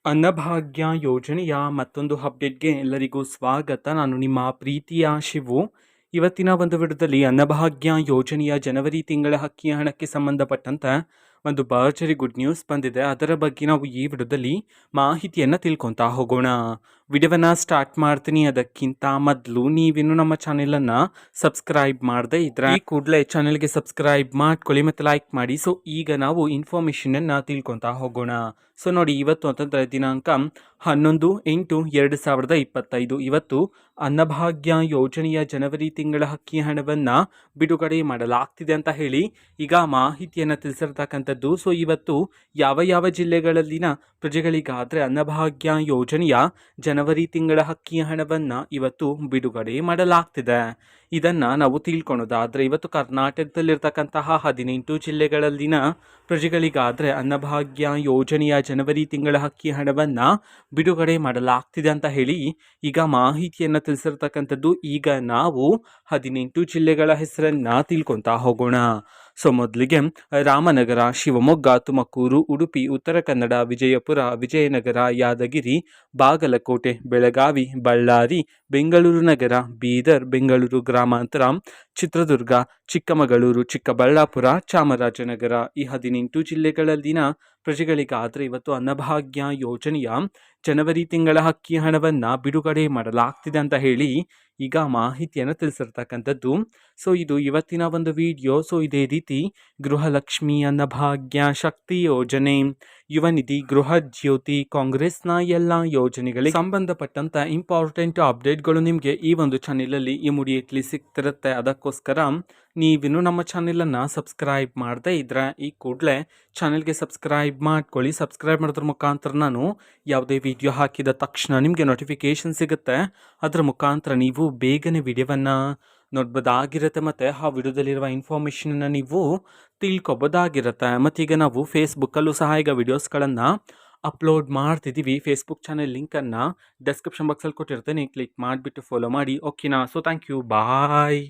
ಅನ್ನಭಾಗ್ಯ ಯೋಜನೆಯ ಮತ್ತೊಂದು ಅಪ್ಡೇಟ್ಗೆ ಎಲ್ಲರಿಗೂ ಸ್ವಾಗತ. ನಾನು ನಿಮ್ಮ ಪ್ರೀತಿಯ ಶಿವು. ಇವತ್ತಿನ ಒಂದು ವಿಡಿಯೋದಲ್ಲಿ ಅನ್ನಭಾಗ್ಯ ಯೋಜನೆಯ ಜನವರಿ ತಿಂಗಳ ಅಕ್ಕಿ ಹಣಕ್ಕೆ ಸಂಬಂಧಪಟ್ಟಂತೆ ಒಂದು ಭರ್ಜರಿ ಗುಡ್ ನ್ಯೂಸ್ ಬಂದಿದೆ. ಅದರ ಬಗ್ಗೆ ನಾವು ಈ ವಿಡಿಯೋದಲ್ಲಿ ಮಾಹಿತಿಯನ್ನು ತಿಳ್ಕೊತಾ ಹೋಗೋಣ. ವಿಡಿಯೋವನ್ನು ಸ್ಟಾರ್ಟ್ ಮಾಡ್ತೀನಿ. ಅದಕ್ಕಿಂತ ಮೊದಲು ನೀವಿನ್ನು ನಮ್ಮ ಚಾನೆಲನ್ನು ಸಬ್ಸ್ಕ್ರೈಬ್ ಮಾಡದೇ ಇದ್ರೆ ಈ ಕೂಡಲೇ ಚಾನೆಲ್ಗೆ ಸಬ್ಸ್ಕ್ರೈಬ್ ಮಾಡ್ಕೊಳ್ಳಿ ಮತ್ತು ಲೈಕ್ ಮಾಡಿ. ಸೊ ಈಗ ನಾವು ಇನ್ಫಾರ್ಮೇಷನನ್ನು ತಿಳ್ಕೊತಾ ಹೋಗೋಣ. ಸೊ ನೋಡಿ, ಇವತ್ತು ಅಂತಂದರೆ ದಿನಾಂಕ 11/8/2025 ಇವತ್ತು ಅನ್ನಭಾಗ್ಯ ಯೋಜನೆಯ ಜನವರಿ ತಿಂಗಳ ಅಕ್ಕಿ ಹಣವನ್ನು ಬಿಡುಗಡೆ ಮಾಡಲಾಗ್ತಿದೆ ಅಂತ ಹೇಳಿ ಈಗ ಮಾಹಿತಿಯನ್ನು ತಿಳಿಸಿರ್ತಕ್ಕಂಥದ್ದು. ಸೊ ಇವತ್ತು ಯಾವ ಯಾವ ಜಿಲ್ಲೆಗಳಲ್ಲಿನ ಪ್ರಜೆಗಳಿಗಾದರೆ ಅನ್ನಭಾಗ್ಯ ಯೋಜನೆಯ ಜನವರಿ ತಿಂಗಳ ಅಕ್ಕಿ ಹಣವನ್ನು ಇವತ್ತು ಬಿಡುಗಡೆ ಮಾಡಲಾಗ್ತಿದೆ, ಇದನ್ನು ನಾವು ತಿಳ್ಕೊಳೋದಾದರೆ ಇವತ್ತು ಕರ್ನಾಟಕದಲ್ಲಿರ್ತಕ್ಕಂತಹ 18 ಜಿಲ್ಲೆಗಳಲ್ಲಿನ ಪ್ರಜೆಗಳಿಗಾದರೆ ಅನ್ನಭಾಗ್ಯ ಯೋಜನೆಯ ಜನವರಿ ತಿಂಗಳ ಅಕ್ಕಿ ಹಣವನ್ನು ಬಿಡುಗಡೆ ಮಾಡಲಾಗ್ತಿದೆ ಅಂತ ಹೇಳಿ ಈಗ ಮಾಹಿತಿಯನ್ನು ತಿಳಿಸಿರ್ತಕ್ಕಂಥದ್ದು. ಈಗ ನಾವು 18 ಜಿಲ್ಲೆಗಳ ಹೆಸರನ್ನು ತಿಳ್ಕೊತಾ ಹೋಗೋಣ. ಸೊ ಮೊದಲಿಗೆ ರಾಮನಗರ, ಶಿವಮೊಗ್ಗ, ತುಮಕೂರು, ಉಡುಪಿ, ಉತ್ತರ ಕನ್ನಡ, ವಿಜಯಪುರ, ವಿಜಯನಗರ, ಯಾದಗಿರಿ, ಬಾಗಲಕೋಟೆ, ಬೆಳಗಾವಿ, ಬಳ್ಳಾರಿ, ಬೆಂಗಳೂರು ನಗರ, ಬೀದರ್, ಬೆಂಗಳೂರು ಗ್ರಾಮಾಂತರ, ಚಿತ್ರದುರ್ಗ, ಚಿಕ್ಕಮಗಳೂರು, ಚಿಕ್ಕಬಳ್ಳಾಪುರ, ಚಾಮರಾಜನಗರ ಈ 18 ಜಿಲ್ಲೆಗಳಲ್ಲಿನ ಪ್ರಜೆಗಳಿಗಾದರೆ ಇವತ್ತು ಅನ್ನಭಾಗ್ಯ ಯೋಜನೆಯ ಜನವರಿ ತಿಂಗಳ ಅಕ್ಕಿ ಹಣವನ್ನು ಬಿಡುಗಡೆ ಮಾಡಲಾಗ್ತಿದೆ ಅಂತ ಹೇಳಿ ಈಗ ಮಾಹಿತಿಯನ್ನು ತಿಳಿಸಿರ್ತಕ್ಕಂಥದ್ದು. ಸೊ ಇದು ಇವತ್ತಿನ ಒಂದು ವಿಡಿಯೋ. ಸೊ ಇದೇ ರೀತಿ ಗೃಹಲಕ್ಷ್ಮಿ, ಅನ್ನಭಾಗ್ಯ, ಶಕ್ತಿ ಯೋಜನೆ, ಯುವ ನಿಧಿ, ಗೃಹ ಜ್ಯೋತಿ, ಕಾಂಗ್ರೆಸ್ನ ಎಲ್ಲ ಯೋಜನೆಗಳಿಗೆ ಸಂಬಂಧಪಟ್ಟಂತ ಇಂಪಾರ್ಟೆಂಟ್ ಅಪ್ಡೇಟ್ಗಳು ನಿಮಗೆ ಈ ಒಂದು ಚಾನೆಲಲ್ಲಿ ಇಮಿಡಿಯೇಟ್ಲಿ ಸಿಗ್ತಿರುತ್ತೆ. ಅದಕ್ಕೋಸ್ಕರ ನೀವಿನ್ನು ನಮ್ಮ ಚಾನೆಲನ್ನು ಸಬ್ಸ್ಕ್ರೈಬ್ ಮಾಡದೇ ಇದ್ರೆ ಈ ಕೂಡಲೇ ಚಾನೆಲ್ಗೆ ಸಬ್ಸ್ಕ್ರೈಬ್ ಮಾಡ್ಕೊಳ್ಳಿ. ಸಬ್ಸ್ಕ್ರೈಬ್ ಮಾಡೋದ್ರ ಮುಖಾಂತರ ನಾನು ಯಾವುದೇ ವಿಡಿಯೋ ಹಾಕಿದ ತಕ್ಷಣ ನಿಮಗೆ ನೋಟಿಫಿಕೇಶನ್ ಸಿಗುತ್ತೆ. ಅದರ ಮುಖಾಂತರ ನೀವು ಬೇಗನೆ ವಿಡಿಯೋವನ್ನು ನೋಡ್ಬೋದಾಗಿರುತ್ತೆ ಮತ್ತು ಆ ವಿಡಿಯೋದಲ್ಲಿರುವ ಇನ್ಫಾರ್ಮೇಷನನ್ನು ನೀವು ತಿಳ್ಕೊಬೋದಾಗಿರುತ್ತೆ. ಮತ್ತೀಗ ನಾವು ಫೇಸ್ಬುಕ್ಕಲ್ಲೂ ಸಹ ಈಗ ವಿಡಿಯೋಸ್ಗಳನ್ನು ಅಪ್ಲೋಡ್ ಮಾಡ್ತಿದ್ದೀವಿ. ಫೇಸ್ಬುಕ್ ಚಾನೆಲ್ ಲಿಂಕನ್ನು ಡಿಸ್ಕ್ರಿಪ್ಷನ್ ಬಾಕ್ಸಲ್ಲಿ ಕೊಟ್ಟಿರ್ತೇನೆ, ಕ್ಲಿಕ್ ಮಾಡಿಬಿಟ್ಟು ಫಾಲೋ ಮಾಡಿ. ಓಕೆನಾ? So thank you, bye.